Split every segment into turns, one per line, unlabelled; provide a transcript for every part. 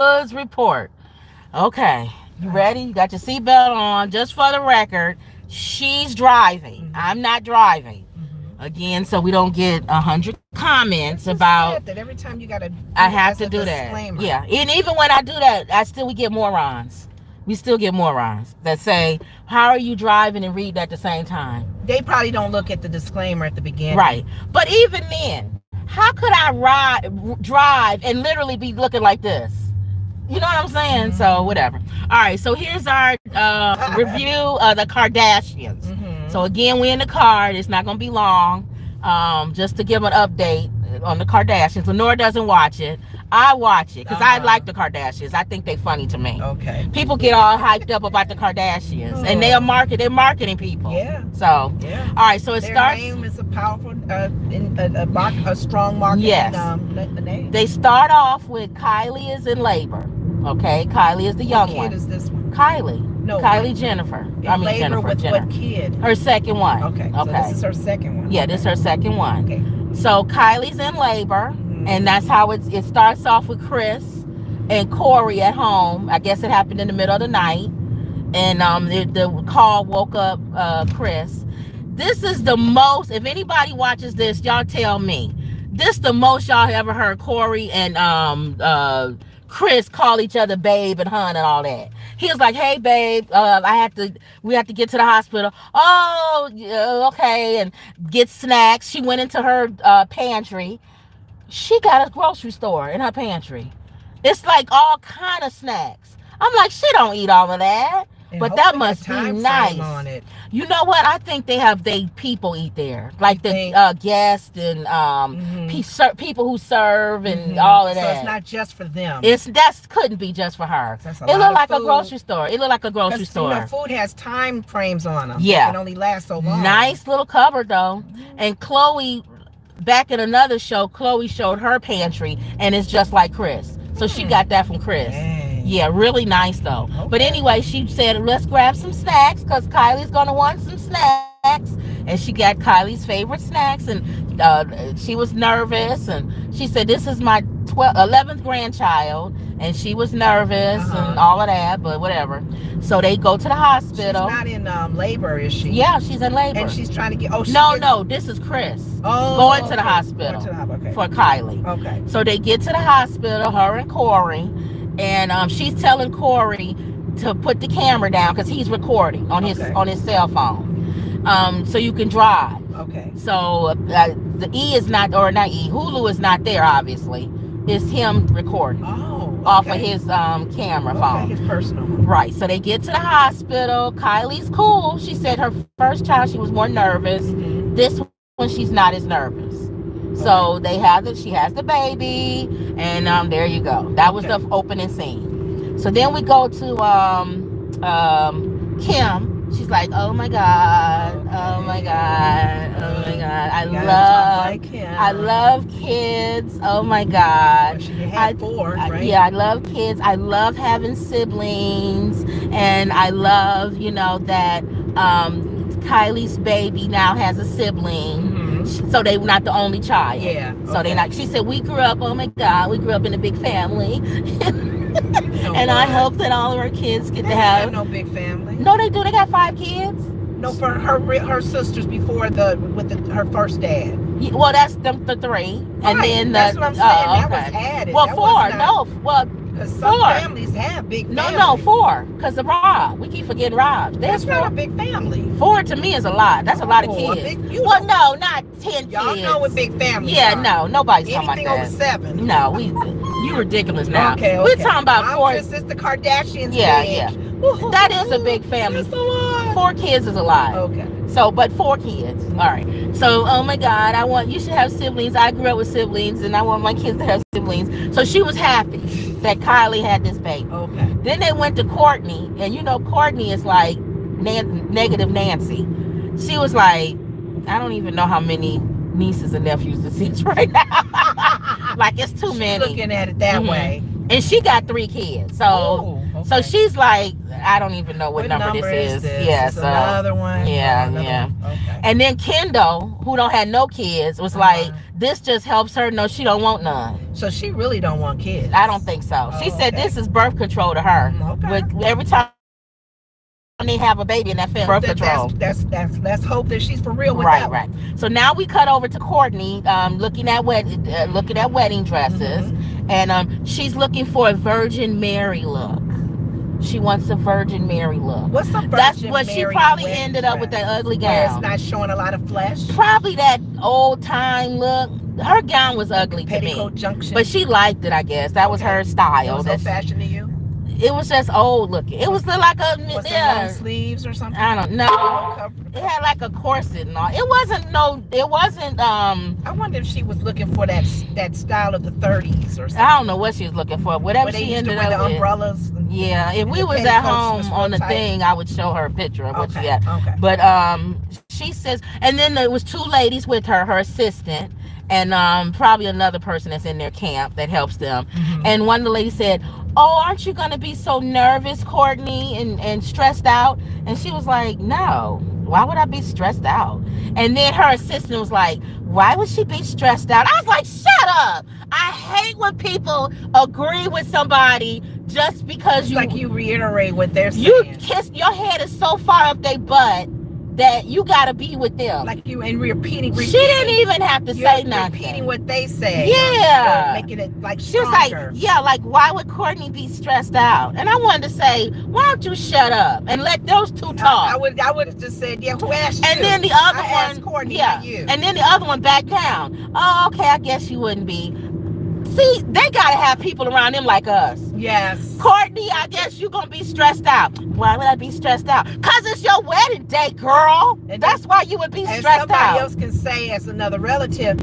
Woods report. Okay, you ready? You got your seatbelt on. Just for the record, she's driving. I'm not driving. Again, so we don't get 100 comments about.
That every time you gotta.
I have to do that. Yeah, and even when I do that, we get morons. We still get morons that say, "How are you driving and reading at the same time?"
They probably don't look at the disclaimer at the beginning.
Right, but even then, how could I drive and literally be looking like this? You know what I'm saying? So whatever. All right. So here's our review of the Kardashians. So again, we're in the car. It's not gonna be long. Just to give an update on the Kardashians. Lenore doesn't watch it. I watch it because I like the Kardashians. I think they funny to me.
Okay.
People get all hyped up about the Kardashians, and they're marketing people.
Yeah.
So
yeah.
All right. So it starts.
Their name is a powerful, a strong marketing.
Yes.
The name.
They start off with Kylie is in labor. Okay, Kylie is the young one.
What kid is this one?
Kylie. No. Kylie Jennifer.
Labor with Jennifer. What kid?
Her second one.
Okay. So this is her second one.
Yeah, this is her second one.
Okay.
So Kylie's in labor, and that's how it starts off with Chris and Corey at home. I guess it happened in the middle of the night, and the call woke up Chris. This is the most. If anybody watches this, y'all tell me. This the most y'all ever heard Corey and Chris call each other babe and hun and all that. He was like, "Hey babe, we have to get to the hospital." Oh, okay, and get snacks. She went into her pantry. She got a grocery store in her pantry. It's like all kind of snacks. I'm like, she don't eat all of that. But that must be nice. On it. You know what? I think they people eat there, like the guests and people who serve and all of that.
So it's not just for them.
That couldn't be just for her. It looked like a grocery store. It looked like a grocery store.
You know, food has time frames on them.
Yeah,
it can only last so long.
Nice little cupboard though. And Khloe, back in another show, Khloe showed her pantry, and it's just like Chris. So she got that from Chris.
Dang.
Yeah, really nice though. Okay. But anyway, she said, let's grab some snacks because Kylie's going to want some snacks. And she got Kylie's favorite snacks. And she was nervous. And she said, this is my 11th grandchild. And she was nervous and all of that, but whatever. So they go to the hospital.
She's not in labor, is she?
Yeah, she's in labor.
And she's trying to get...
No, this is Chris. Going to the hospital for Kylie.
Okay.
So they get to the hospital, her and Corey. And she's telling Corey to put the camera down because he's recording on his cell phone, so you can drive.
Okay.
So the Hulu is not there. Obviously, it's him recording. Off of his camera phone.
His personal.
Right. So they get to the hospital. Kylie's cool. She said her first child she was more nervous. This one she's not as nervous. So she has the baby, and there you go. That was the opening scene. So then we go to Kim. She's like, oh my god, oh my god, oh my god. I love kids. Oh my god.
She had 4, right?
Yeah, I love kids. I love having siblings, and I love that Kylie's baby now has a sibling. So they were not the only child.
Yeah.
So they not. She said, we grew up. Oh my God, we grew up in a big family, and I hope that all of our kids get to have
no big family.
No, they do. They got 5 kids.
No, for her sisters before her first dad.
Yeah, well, that's the 3, and then
that's what I'm saying. That was added.
Well, 4.
Because some families have big families.
No, 4. Because of Rob. We keep forgetting Rob.
That's not a big family.
4 to me is a lot. That's a lot of kids. No, not 10 kids.
Y'all know what big families
are.
No,
nobody's talking about that.
Anything over 7.
No, you ridiculous now.
Okay.
We're talking about 4.
It's the Kardashians.
Yeah. That is a big family.
That's a lot.
4 kids is a lot.
Okay.
So, but 4 kids. All right. So, oh my God, you should have siblings. I grew up with siblings, and I want my kids to have siblings. So she was happy that Kylie had this baby.
Okay.
Then they went to Courtney, and Courtney is like negative Nancy. She was like, I don't even know how many nieces and nephews this is right now. Like it's too many.
Looking at it that way.
And she got 3 kids. So she's like, I don't even know what number this is.
This?
Yeah,
It's
so
another one.
yeah,
another
yeah.
One. Okay.
And then Kendall, who don't have no kids, was like, this just helps her. No, she don't want none.
So she really don't want kids.
I don't think so. She said this is birth control to her.
Okay.
With every time they have a baby in that family, birth control.
Let's hope that she's for real with
right,
that.
Right. So now we cut over to Courtney, looking at wedding dresses, and she's looking for a Virgin Mary look. She wants a Virgin Mary look.
What's a Virgin
That's what
Mary
she probably
wedding
ended up
dress?
with that ugly
Where it's
gown.
not showing a lot of flesh.
Probably that old time look. Her gown was ugly to me,
Petticoat junction.
but she liked it. I guess that was her
That
style.
was old fashioned to you.
It was just old looking. It was like a
Was it long sleeves or something?
I don't know. It had like a corset and all. It wasn't no. It wasn't.
I wonder if she was looking for that style of the 30s or something.
I don't know what she was looking for. Whatever she ended up with.
Umbrellas.
Yeah, if we was at home on the thing, I would show her a picture of what she had.
Okay.
But she says, and then there was two ladies with her, her assistant, and probably another person that's in their camp that helps them. And one of the ladies said, oh, aren't you going to be so nervous, Courtney, and stressed out? And she was like, no, why would I be stressed out? And then her assistant was like, why would she be stressed out? I was like, shut up. I hate when people agree with somebody just because
you reiterate what they're saying.
You kiss, your head is so far up their butt that you gotta be with them.
Like you and repeating.
She didn't even have to say nothing.
Repeating what they say.
Yeah.
Making it like
she was like, yeah, like why would Courtney be stressed out? And I wanted to say, why don't you shut up and let those two talk?
I would have just said, yeah, who asked you?
And then the other
one, asked Courtney, not you.
And then the other one backed down. Oh, okay, I guess you wouldn't be. See, they gotta have people around them like us.
Yes.
Courtney, I guess you're gonna be stressed out. Why would I be stressed out? Cause it's your wedding day, girl. And that's why you would be stressed out.
Somebody else can say as another relative,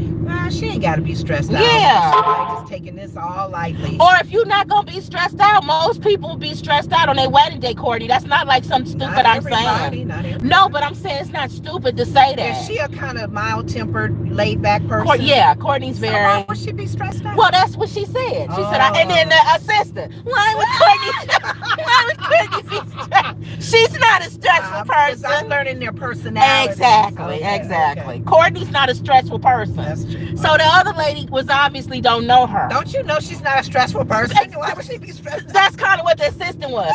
she ain't gotta be stressed out.
Yeah.
She's just taking this all lightly.
Or if you're not gonna be stressed out, most people will be stressed out on their wedding day, Courtney. That's not like something stupid I'm saying. No, but I'm saying it's not stupid to say that.
Is she a kind of mild-tempered, laid-back person?
Yeah, Courtney's very.
Why would she be stressed out?
Well, that's what she said. She said, and then the assistant. Why would Courtney be stressed? She's not a stressful person.
I'm learning their personality.
Exactly. Okay. Courtney's not a stressful person.
That's true.
So the other lady was obviously don't know her.
Don't you know she's not a stressful person? Why would she be stressed out?
That's kind of what the assistant was.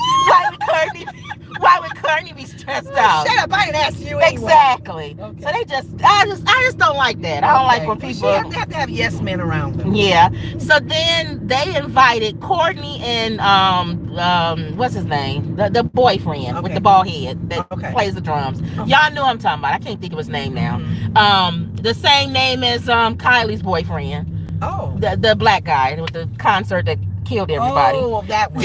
Why would Courtney be stressed out?
Shut up! I didn't ask you anyway.
Exactly. Okay. So I just don't like that. I don't like when people.
They have to have yes men around them.
Yeah. So then they invited Courtney and what's his name? The boyfriend with the bald head that plays the drums. Y'all knew I'm talking about. I can't think of his name now. The same name as Kylie's boyfriend.
Oh.
The black guy with the concert that killed everybody.
Oh, that one.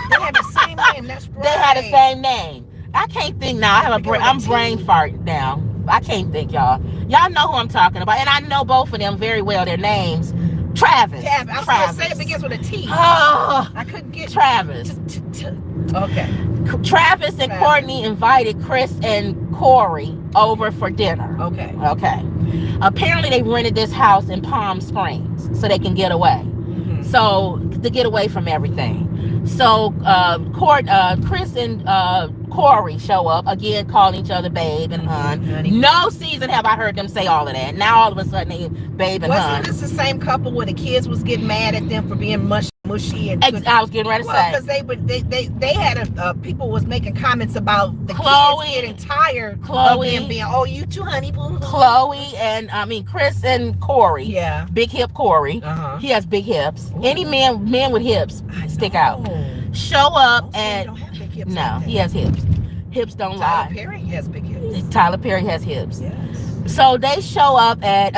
They had the same name. That's right.
They had the same name. I can't think now. I'm brain farting now. I can't think, y'all. Y'all know who I'm talking about, and I know both of them very well. Their names, Travis.
I was going to say it begins with a T.
Oh,
I couldn't get
Travis.
Okay.
Travis and Courtney invited Chris and Corey over for dinner.
Okay.
Apparently, they rented this house in Palm Springs so they can get away. So to get away from everything. So Chris and Corey show up again, calling each other babe and honey. No season have I heard them say all of that. Now all of a sudden they babe and honey.
Wasn't this the same couple where the kids was getting mad at them for being mushy and
I was getting ready to say
because they had people was making comments about the
Khole,
kids getting tired of them being you too honey boo.
Khole and Chris and Corey.
Yeah.
Big hip Corey. He has big hips. Ooh. Any man with hips stick out. Show up and
don't have big hips
he has hips. Hips don't lie.
Tyler Perry has big hips.
Tyler Perry has hips.
Yes.
So they show up at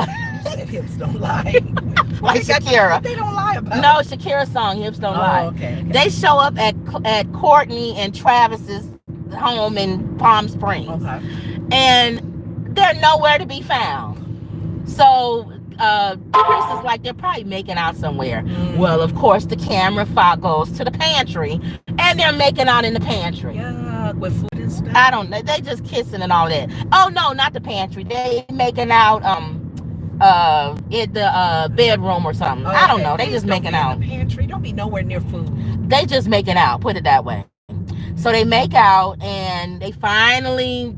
hips don't lie.
Like Shakira.
They don't lie about.
No, Shakira's song Hips Don't Lie.
Okay.
They show up at Courtney and Travis's home in Palm Springs.
Okay.
And they're nowhere to be found. So Chris is like, they're probably making out somewhere. Well, of course, the camera file goes to the pantry, and they're making out in the pantry.
Yeah, with food and stuff.
I don't know. They just kissing and all that. Oh no, not the pantry. They making out in the bedroom or something. Okay. I don't know. They just making out.
In the pantry. Don't be nowhere near food.
They just making out. Put it that way. So they make out, and they finally.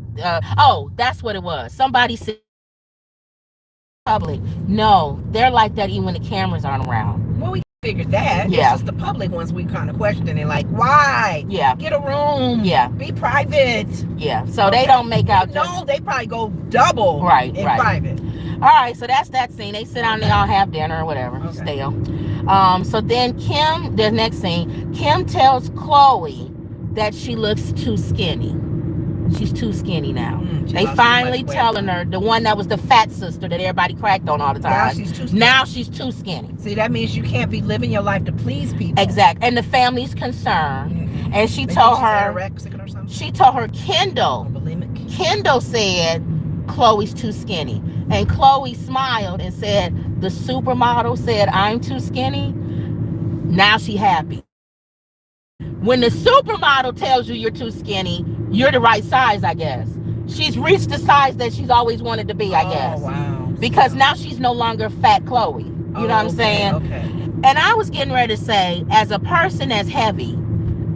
Oh, that's what it was. Somebody said public. No, they're like that even when the cameras aren't around.
Well, we figured that.
Yeah.
It's just the public ones we kind of questioning, like, why?
Yeah.
Get a room.
Yeah.
Be private.
Yeah. So they don't make out.
No, they probably go double.
Right.
In
right.
private.
All right. So that's that scene. They sit down and they all have dinner or whatever.
Okay.
Stale. So then Kim, the next scene, Kim tells Khole that she looks too skinny. She's too skinny now. They finally telling her, the one that was the fat sister that everybody cracked on all the time.
Now she's too skinny.
Now she's too skinny.
See, that means you can't be living your life to please people.
Exactly. And the family's concerned.
Mm-hmm.
And she told her,
anorexic or something?
She told her Kendall.
Bulimic.
Kendall said Chloe's too skinny. And Khole smiled and said, the supermodel said I'm too skinny. Now she happy. When the supermodel tells you you're too skinny, you're the right size, I guess. She's reached the size that she's always wanted to be, I guess.
Oh, wow.
Because now she's no longer fat Khloe. You know what I'm saying?
Okay.
And I was getting ready to say, as a person that's heavy,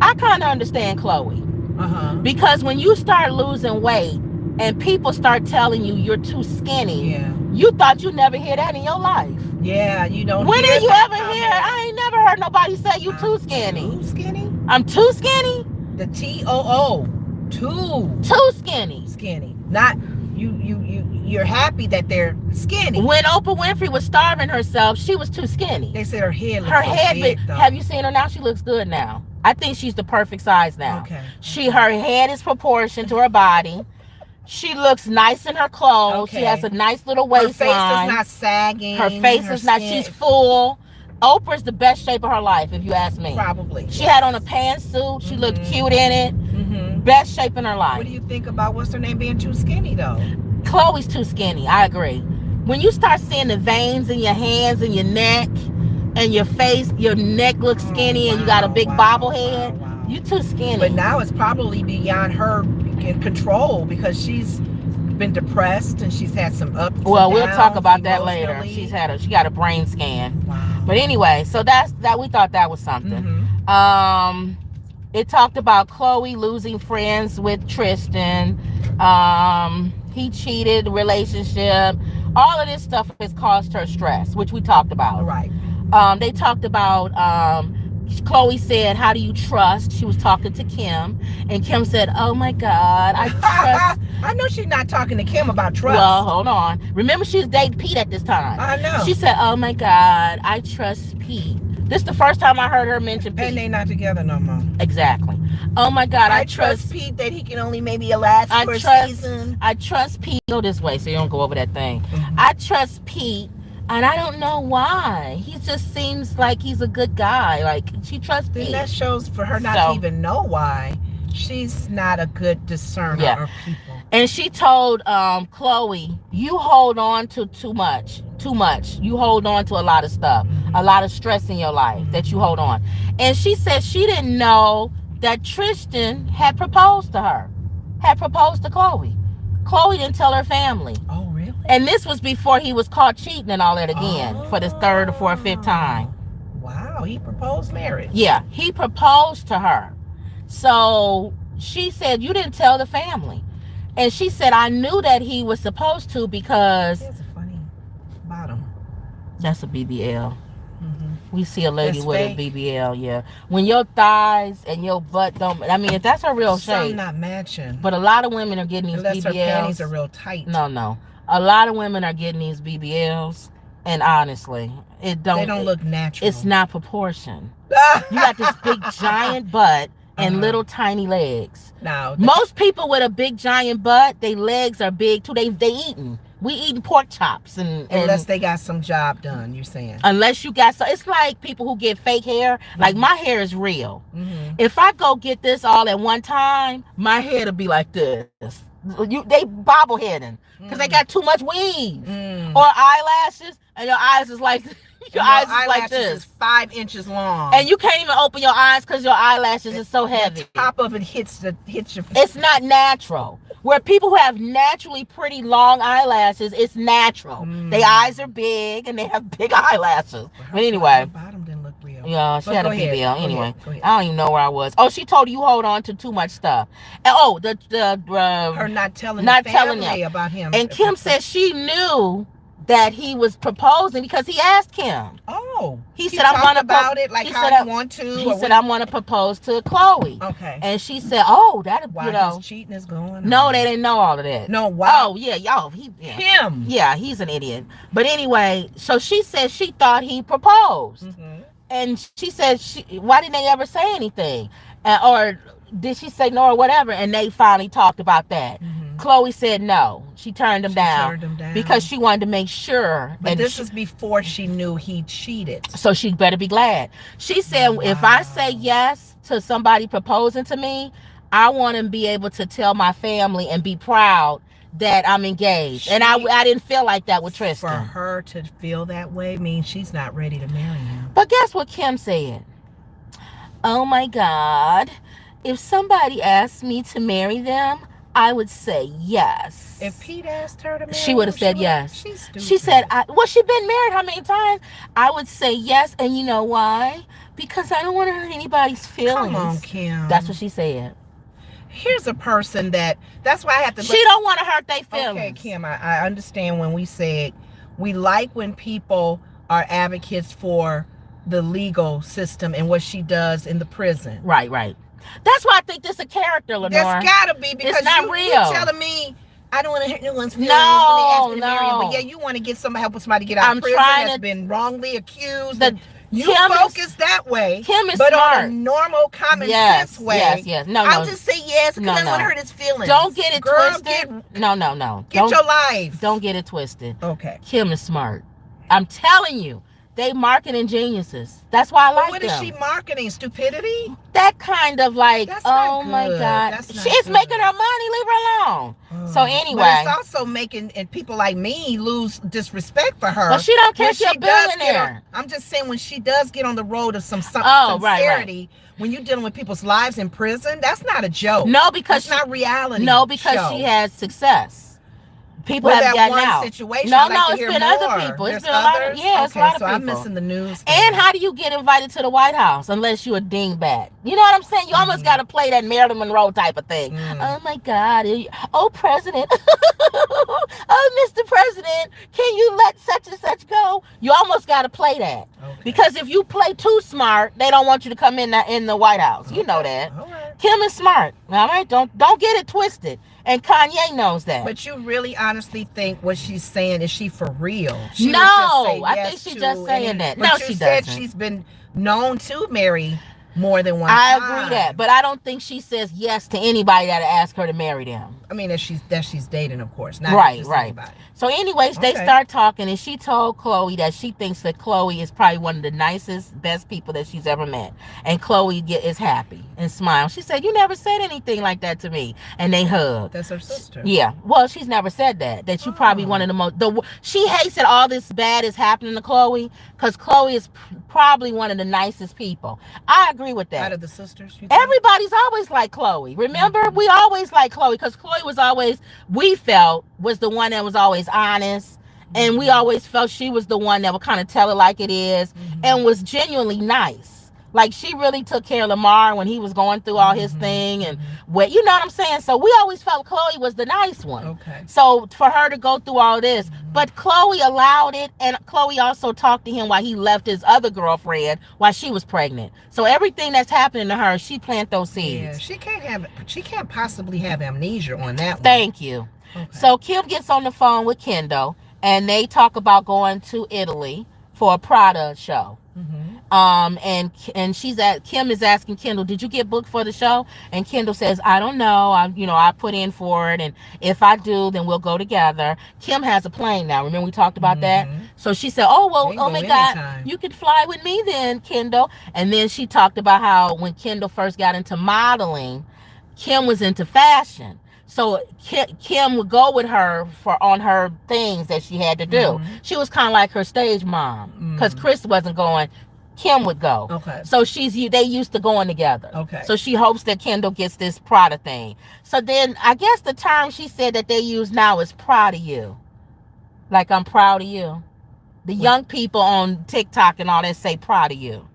I kind of understand Khloe.
Uh-huh.
Because when you start losing weight and people start telling you you're too skinny,
yeah.
You thought you'd never hear that in your life.
Yeah, you don't.
When did you ever hear? I ain't never heard nobody say you too skinny.
Too skinny?
I'm too skinny?
The T-O-O.
Too skinny.
Skinny. Not you're happy that they're skinny.
When Oprah Winfrey was starving herself, she was too skinny.
They said her head looks
big. Have you seen her now? She looks good now. I think she's the perfect size now.
Okay.
Her head is proportioned to her body. She looks nice in her clothes. Okay. She has a nice little waistline.
Her face is not sagging.
Her face is not. She's full. Oprah's the best shape of her life, if you ask me.
Probably.
She had on a pantsuit. She looked cute in it.
Mm-hmm.
Best shape in her life.
What do you think about what's her name being too skinny, though?
Chloe's too skinny. I agree. When you start seeing the veins in your hands and your neck and your face, your neck looks skinny, and you got a big bobblehead. Wow. You too skinny.
But now it's probably beyond her in control because she's been depressed and she's had some ups.
Well, we'll talk about that later. She got a brain scan.
Wow.
But anyway, so that we thought that was something.
Mm-hmm.
It talked about Khloe losing friends with Tristan. He cheated, relationship. All of this stuff has caused her stress, which we talked about.
Right.
They talked about Khloe said, how do you trust? She was talking to Kim, and Kim said, oh my God, I trust.
I know she's not talking to Kim about trust.
Well, hold on. Remember, she was dating Pete at this time.
I know.
She said, oh my God, I trust Pete. This is the first time I heard her mention Pete.
And they not together no more.
Exactly. Oh my God, I trust
Pete that he can only maybe last for a season.
I trust Pete. Go this way so you don't go over that thing.
Mm-hmm.
I trust Pete. And I don't know why. He just seems like he's a good guy. Like, she trusts Pete.
That shows for her not to even know why. She's not a good discerner of people.
And she told Khloe, you hold on to too much. You hold on to a lot of stuff. A lot of stress in your life that you hold on. And she said she didn't know that Tristan had proposed to her. Had proposed to Khloe. Khloe didn't tell her family.
Oh, really?
And this was before he was caught cheating and all that again for the third or fourth, fifth time.
Wow, he proposed marriage.
Yeah, he proposed to her. So she said, you didn't tell the family. And she said, I knew that he was supposed to because...
That's a funny bottom.
That's a BBL.
Mm-hmm.
We see a lady with a BBL, yeah. When your thighs and your butt don't... I mean, if that's her real shape...
Some not matching.
But a lot of women are getting these
Unless
BBLs.
Unless her panties are real tight.
No. A lot of women are getting these BBLs. And honestly, they don't
look natural.
It's not proportion. You got this big giant butt and little tiny legs.
No.
Most people with a big giant butt, their legs are big too. They eating. We eating pork chops and
unless they got some job done, you're saying.
Unless you got it's like people who get fake hair. Like my hair is real.
Mm-hmm.
If I go get this all at one time, my hair will be like this. They bobbleheading because they got too much weave or eyelashes, and your eyes is like your eyes is like this.
Is 5 inches long,
and you can't even open your eyes because your eyelashes is so heavy.
The top of it hits your face.
It's not natural. Where people who have naturally pretty long eyelashes, it's natural. Their eyes are big and they have big eyelashes. But anyway,
bottom didn't look real.
Yeah, she
But
had
go
a
ahead.
BBL.
Go
Anyway,
ahead. Go ahead.
I don't even know where I was. Oh, she told you hold on to too much stuff. And
Her not telling
not
the
telling
family
them.
about him.
And Kim said she knew that he was proposing because he asked Kim.
Oh,
he said I'm
talked
gonna
about it like
he
how
said
you want to.
he said I'm gonna propose to Khole.
Okay.
And she said, oh, that
While his cheating is going on.
No, they didn't know all of that.
No, wow.
Oh yeah, y'all.
Him.
Yeah, he's an idiot. But anyway, so she said she thought he proposed. And she said, why didn't they ever say anything? Or did she say no or whatever? And they finally talked about that. Khole said no. She turned him down because she wanted to make sure.
But this is before she knew he cheated.
So she better be glad. She said, if I say yes to somebody proposing to me, I want to be able to tell my family and be proud that I'm engaged. And I didn't feel like that with Tristan.
For her to feel that way means she's not ready to marry him.
But guess what Kim said? Oh my God. If somebody asked me to marry them, I would say yes.
If Pete asked her to marry
she would have said yes.
She's stupid.
She said, well, she's been married how many times? I would say yes. And you know why? Because I don't want to hurt anybody's feelings.
Come on, Kim.
That's what she said.
Here's a person that's why I have to.
She don't want to hurt their feelings.
Okay, Kim, I understand when we said we like when people are advocates for the legal system and what she does in the prison.
Right. That's why I think this is a character, Lenore.
That's gotta be because
it's not real.
You're telling me I don't want to hurt no one's feelings when they ask me to marry him. But yeah, you want to get help with somebody get out of prison that's been wrongly accused. You focus that way.
Kim is
but
smart.
On a normal common sense way.
Yes. No.
I'll just say yes because I don't want to hurt his feelings.
Don't get it twisted. No.
Get your life.
Don't get it twisted.
Okay.
Kim is smart. I'm telling you. They marketing geniuses. That's why I like them.
What is she marketing? Stupidity?
That kind of like, oh my God. She's making her money. Leave her alone. So anyway.
But it's also making people like me lose disrespect for her.
But she don't care. She's a billionaire.
I'm just saying when she does get on the road of some sincerity, when you're dealing with people's lives in prison, that's not a joke.
No, because
it's not reality.
No, because she has success. People have gotten out.
Situation,
no, it's been other people. It's been a lot of, it's a lot of people.
I'm missing the news.
And how do you get invited to the White House unless you're a dingbat? You know what I'm saying? You almost got to play that Marilyn Monroe type of thing. Oh my God. Oh, President. Oh, Mr. President, can you let such and such go? You almost got to play that. Because if you play too smart, they don't want you to come in the White House. You know that. Kim is smart. All right? Don't get it twisted. And Kanye knows that.
But you really honestly think what she's saying, is she for real?
I think she's just saying that. No, she doesn't.
She's been known to marry more than one time.
I agree that, but I don't think she says yes to anybody that asks her to marry them.
I mean, that she's dating, of course. Not
right.
Anybody.
So anyways, they start talking, and she told Khole that she thinks that Khole is probably one of the nicest, best people that she's ever met. And Khole is happy and smiles. She said, you never said anything like that to me. And they hugged.
That's her sister.
Yeah. Well, she's never said that. That you probably one of the most... she hates that all this bad is happening to Khole because Khole is probably one of the nicest people. I agree with that.
Out of the sisters?
Everybody's always like Khole. Remember? We always like Khole because Khole was always... we felt was the one that was always honest, and we always felt she was the one that would kind of tell it like it is, and was genuinely nice. Like she really took care of Lamar when he was going through all his thing, and you know what I'm saying. So we always felt Khole was the nice one.
Okay.
So for her to go through all this, but Khole allowed it, and Khole also talked to him while he left his other girlfriend while she was pregnant. So everything that's happening to her, she planted those seeds.
Yeah, she can't possibly have amnesia on that one.
Thank you. Okay. So Kim gets on the phone with Kendall, and they talk about going to Italy for a Prada show. And Kim is asking Kendall, did you get booked for the show? And Kendall says, I don't know. I put in for it, and if I do, then we'll go together. Kim has a plane now. Remember we talked about that? So she said, oh my God, you could fly with me then, Kendall. And then she talked about how when Kendall first got into modeling, Kim was into fashion. So Kim would go with her on her things that she had to do. She was kind of like her stage mom because Chris wasn't going. Kim would go.
Okay.
So they used to going together.
Okay.
So she hopes that Kendall gets this Prada thing. So then I guess the term she said that they use now is proud of you. Like I'm proud of you. The young people on TikTok and all that say proud of you.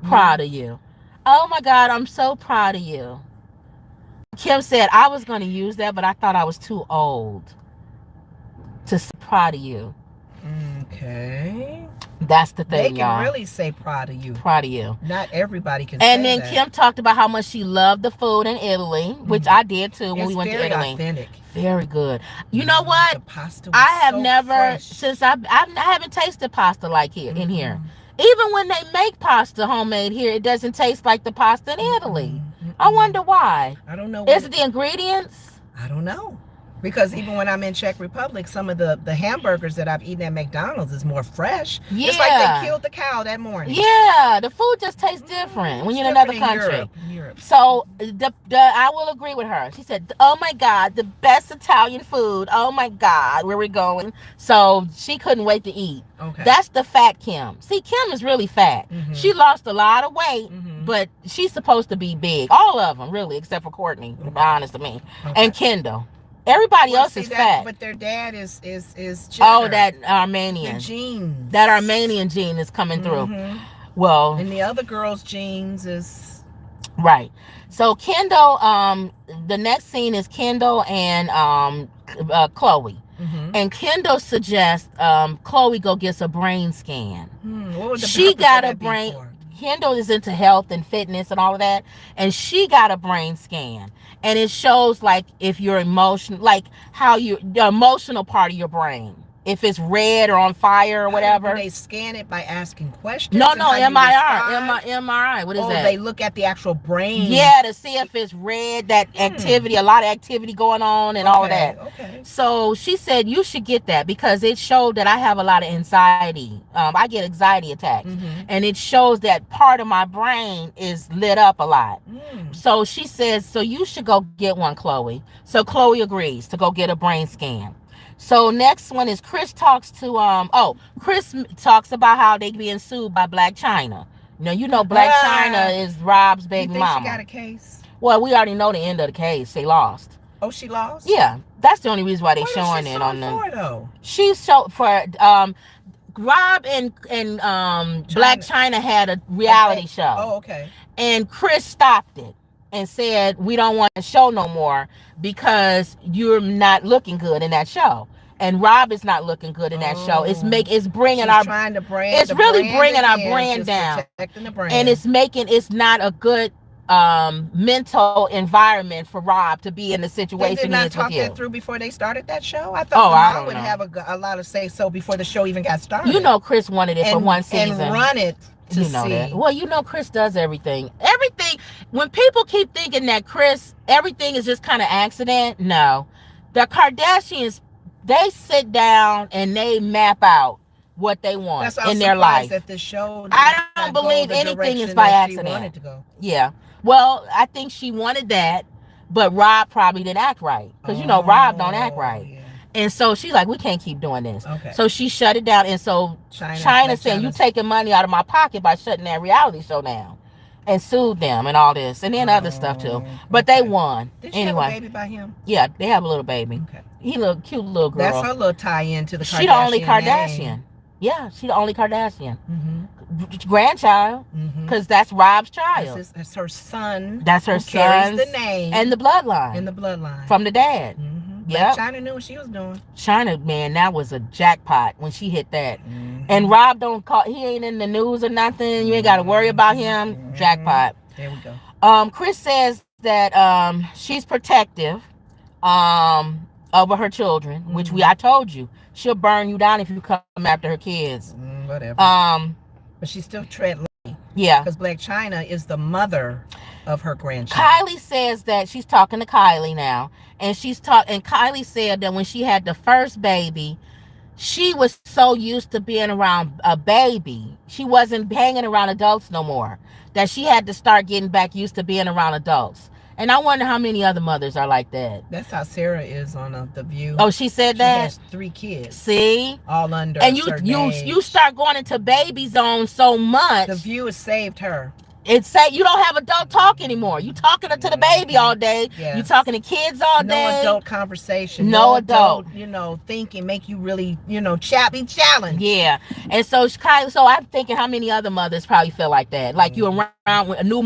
Proud of you. Oh my God, I'm so proud of you. Kim said, I was going to use that, but I thought I was too old to say proud of you.
Okay.
That's the thing,
they
y'all.
can really say proud of you.
Proud of you.
Not everybody can
and
say
then
that.
Kim talked about how much she loved the food in Italy, which I did too when we went to Italy.
Authentic.
Very good. You know what?
The pasta was
I have
so
never
fresh.
since I haven't tasted pasta like here in here. Even when they make pasta homemade here, it doesn't taste like the pasta in Italy. I wonder why.
I don't know.
Is it the ingredients?
I don't know. Because even when I'm in Czech Republic, some of the hamburgers that I've eaten at McDonald's is more fresh.
Yeah.
It's like they killed the cow that morning.
Yeah, the food just tastes different when you're in another country.
Europe.
So I will agree with her. She said, oh my God, the best Italian food. Oh my God, where we going? So she couldn't wait to eat.
Okay.
That's the fat Kim. See, Kim is really fat. She lost a lot of weight, but she's supposed to be big. All of them, really, except for Courtney, to be honest to me. Okay. And Kendall. Everybody else is fat.
But their dad is Jenner.
Oh, that Armenian.
The genes.
That Armenian gene is coming through. Well.
And the other girl's genes is.
Right. So Kendall, the next scene is Kendall and Khole. And Kendall suggests Khole go get a brain scan.
What would the
she got a brain. Kendall is into health and fitness and all of that, and she got a brain scan, and it shows like if you're emotional, like how the emotional part of your brain, if it's red or on fire or whatever.
Do they scan it by asking questions?
No, MRI. What is that?
They look at the actual brain.
Yeah, to see if it's red, that activity, a lot of activity going on and all of that.
Okay.
So she said you should get that because it showed that I have a lot of anxiety. I get anxiety attacks, and it shows that part of my brain is lit up a lot. So she says, so you should go get one, Khole. So Khole agrees to go get a brain scan. So next one is Chris talks to Chris talks about how they being sued by Black China. Now you know Black China is Rob's baby mama.
She got a case?
Well, we already know the end of the case. They lost.
Oh, she lost?
Yeah, that's the only reason why they showing it on the.
Though?
She's so for Rob and Black China had a reality show.
Oh, okay.
And Chris stopped it and said, we don't want to show no more because you're not looking good in that show. And Rob is not looking good in that show. It's bringing our
trying to brand.
It's really bringing our brand down.
Protecting the brand.
And it's not a good mental environment for Rob to be in the situation. They did
not talk that through before they started that show. I thought I would have a lot of say so before the show even got started.
You know, Chris wanted it for one season
and run it. To
you know
see.
That. Well, you know, Chris does everything. When people keep thinking that everything is just kind of accident, no. The Kardashians, they sit down and they map out what they want in their life.
At the show,
I don't believe anything is by accident. Yeah. Well, I think she wanted that, but Rob probably didn't act right because you know Rob don't act right. Yeah. And so she's like, we can't keep doing this. Okay. So she shut it down. And so China said, you taking money out of my pocket by shutting that reality show down. And sued them and all this. And then other stuff too. But they won.
Did she have a baby by him?
Yeah, they have a little baby. Okay. He a cute little girl.
That's her little tie-in to the Kardashian.
She the only Kardashian. Name. Yeah, she the only Kardashian. Grandchild. Because that's Rob's child.
That's her son.
That's her son.
Carries the name.
And the bloodline. From the dad. Yeah,
China knew what she was doing.
China, man, that was a jackpot when she hit that. And Rob he ain't in the news or nothing. You ain't got to worry about him. Jackpot.
There we go.
Chris says that she's protective over her children, which I told you she'll burn you down if you come after her kids.
Whatever. But she still tread lightly.
Yeah,
because Black China is the mother of her grandchild.
Kylie says that she's talking to Kylie now, and and Kylie said that when she had the first baby, she was so used to being around a baby, she wasn't hanging around adults no more, that she had to start getting back used to being around adults. And I wonder how many other mothers are like that.
That's how Sarah is on The View.
Oh, she said that?
She has 3 kids.
See?
All under
and
you
start going into baby zone so much.
The View has saved her.
It's say you don't have adult talk anymore. You talking to the baby all day.
Yes.
You talking to kids all day.
No adult conversation.
No adult.
Thinking make you really, be challenged.
Yeah. And so I'm thinking how many other mothers probably feel like that. Like you around with a new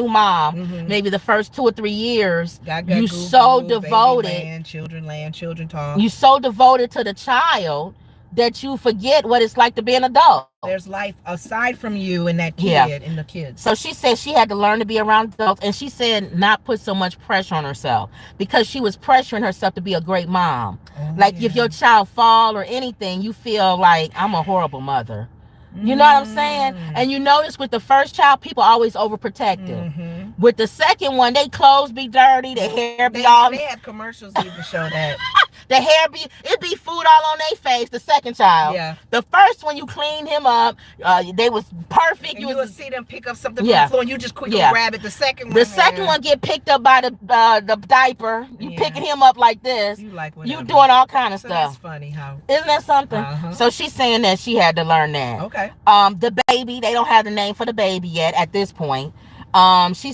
mom, maybe the first 2 or 3 years, you so devoted.
Children talk.
You so devoted to the child that you forget what it's like to be an adult.
There's life aside from you and that kid and the kids.
So she said she had to learn to be around adults, and she said not put so much pressure on herself because she was pressuring herself to be a great mom. If your child fall or anything, you feel like I'm a horrible mother. You know what I'm saying? And you notice with the first child, people always overprotective. With the second one, they clothes be dirty, their hair be all.
They have commercials even show that.
The hair it be food all on their face. The second child.
Yeah.
The first one, you cleaned him up. They was perfect.
And you would see them pick up something from the floor, and you just quickly grab it. The second one
get picked up by the diaper. You picking him up like this.
You like whatever.
You doing all kind of stuff.
That's funny how.
Isn't that something? So she's saying that she had to learn that.
Okay.
The baby, they don't have the name for the baby yet at this point. She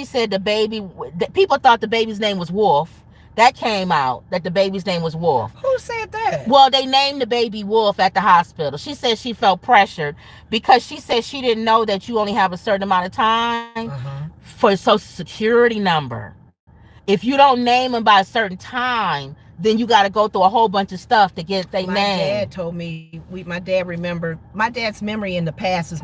said the baby. People thought the baby's name was Wolf. That came out that the baby's name was Wolf.
Who said that?
Well, they named the baby Wolf at the hospital. She said she felt pressured because she said she didn't know that you only have a certain amount of time for a social security number. If you don't name them by a certain time, then you got to go through a whole bunch of stuff to get their name.
My dad told me, my dad's memory in the past is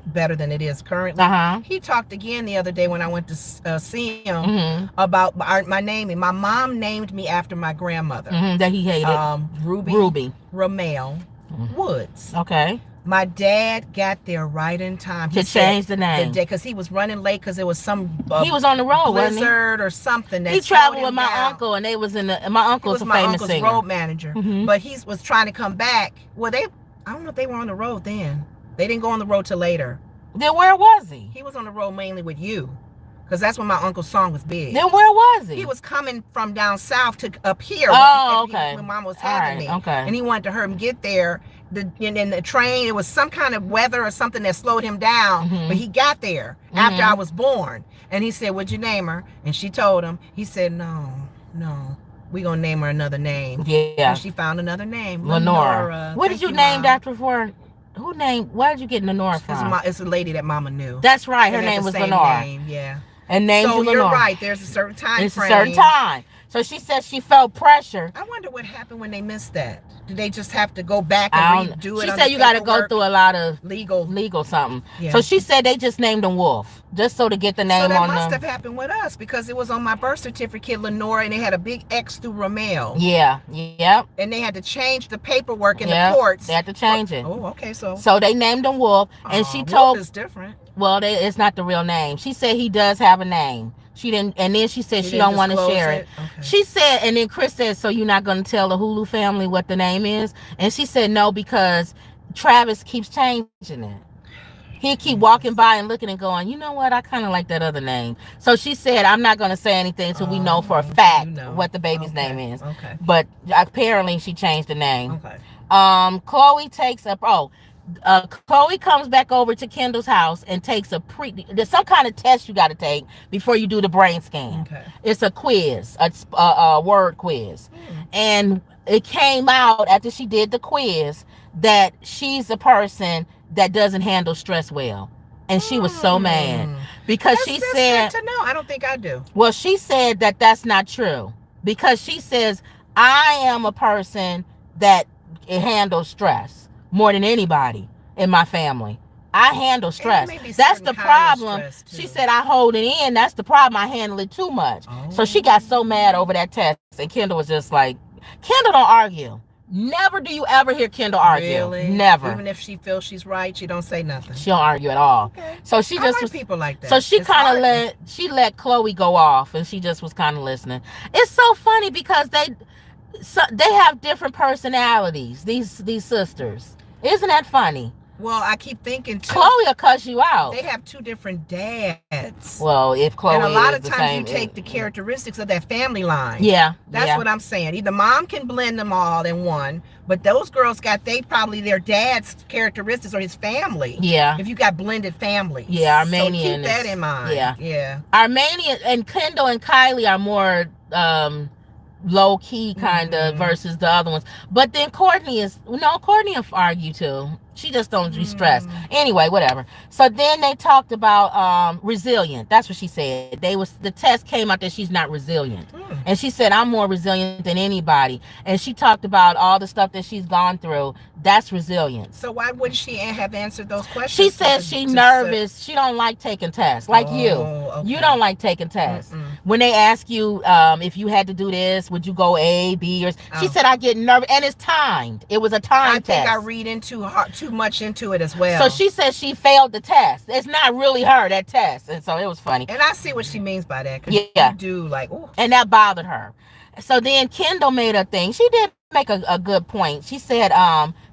better than it is currently. He talked again the other day when I went to see him about my naming. My mom named me after my grandmother.
That he hated.
Ruby Romeo Woods.
Okay.
My dad got there right in time
to change the name
because he was running late because there was some
he was on the road,
blizzard or something.
He traveled with my uncle, and they was in my uncle's a famous singer.
Road manager, but he was trying to come back. Well, I don't know if they were on the road then. They didn't go on the road till later.
Then where was he?
He was on the road mainly with you. Because that's when my uncle's song was big.
Then where was he?
He was coming from down south to up here.
Okay.
When Mom was having me.
Okay.
And he wanted to hurt him get there. In the train, it was some kind of weather or something that slowed him down. But he got there after I was born. And he said, "What'd you name her?" And she told him. He said, No. We're going to name her another name.
Yeah.
And she found another name.
Lenora. What did you name after for? Where did you get Lenora from?
It's a lady that Mama knew.
That's right. Her name was Lenora.
Yeah.
And named
so
Lenora.
You're right. There's a certain time frame.
It's a certain time. So she said she felt pressure.
I wonder what happened when they missed that. Did they just have to go back and redo it?
She said you got to go through a lot of
legal
something. Yeah. So she said they just named him Wolf just so to get the name on them.
So that must have happened with us because it was on my birth certificate, Lenora, and they had a big X through Romeo.
Yeah. Yep.
And they had to change the paperwork in the courts.
They had to change it.
Oh, okay. So
they named him Wolf, and she
told Wolf is different.
Well, it's not the real name. She said he does have a name. She didn't, and then she said she don't want to share it. Okay. She said, and then Chris said, "So you're not going to tell the Hulu family what the name is?" And she said, "No, because Travis keeps changing it. He'll keep walking by and looking and going, you know what? I kind of like that other name." So she said, "I'm not going to say anything until we know for a fact what the baby's name is."
Okay.
But apparently, she changed the name.
Okay.
Khole takes up. Khole comes back over to Kendall's house and takes there's some kind of test you got to take before you do the brain scan.
Okay.
It's a quiz, a word quiz. And it came out after she did the quiz that she's a person that doesn't handle stress well. And she was so mad because she said,
good to know. I don't think I do.
Well, she said that that's not true because she says, I am a person that handles stress more than anybody in my family. I handle stress. That's the problem. She said I hold it in. That's the problem. I handle it too much. So she got so mad over that test. And Kendall was just like, Kendall don't argue. Never do you ever hear Kendall argue.
Really?
Never.
Even if she feels she's right, she don't say nothing.
She don't argue at all.
Okay.
So she just was
people like that.
So she kind of let Khole go off, and she just was kind of listening. It's so funny because they have different personalities. These sisters. Isn't that funny?
Well, I keep thinking too.
Khole will cuss you out.
They have two different dads.
Well, if Khole
and a lot
is
of
the
times
same,
you take the characteristics of that family line.
Yeah,
that's what I'm saying. Either mom can blend them all in one, but those girls got probably their dad's characteristics or his family.
Yeah.
If you got blended families.
Yeah, Armenian.
So keep that in mind. Yeah.
Armenian and Kendall and Kylie are more low key kind of versus the other ones. But then Courtney will argue too. She just don't be stressed. Anyway, whatever. So then they talked about resilient. That's what she said. The test came out that she's not resilient. And she said, I'm more resilient than anybody. And she talked about all the stuff that she's gone through. That's resilience.
So why wouldn't she have answered those questions?
She says she's nervous. She don't like taking tests. Like you. Okay. You don't like taking tests. When they ask you if you had to do this, would you go A, B, or she said I get nervous, and it's timed. It was a time test. I think
I read too much into it as well.
So she says she failed the test. It's not really her, that test. And so it was funny.
And I see what she means by that.
Yeah.
You do like, ooh.
And that bothered her. So then Kendall made a thing. She did make a good point. She said,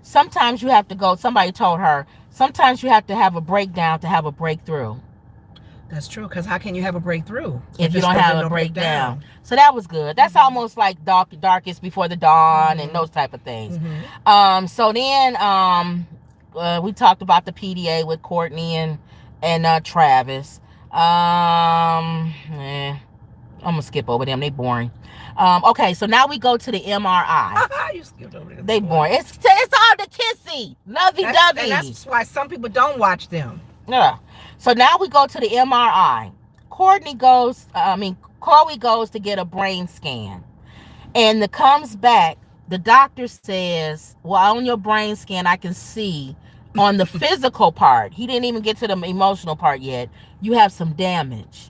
sometimes you have to go, somebody told her, sometimes you have to have a breakdown to have a breakthrough.
That's true, because how can you have a breakthrough
if you don't have a breakdown? So that was good. That's almost like darkest before the dawn and those type of things. So then we talked about the PDA with Courtney and Travis. I'm gonna skip over them. They boring. Okay, so now we go to the MRI.
You skipped over them.
They boring. It's all the kissy, lovey-dovey.
And that's why some people don't watch them.
Yeah. So now we go to the MRI. Khole goes to get a brain scan. And comes back, the doctor says, well, on your brain scan, I can see on the physical part, he didn't even get to the emotional part yet, you have some damage.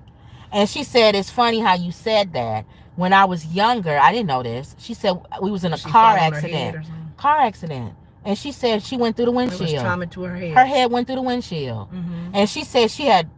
And she said, it's funny how you said that. When I was younger, I didn't know this. She said we was in a car accident. And she said she went through the windshield.
It was trauma to her head.
Her head went through the windshield. And she said she had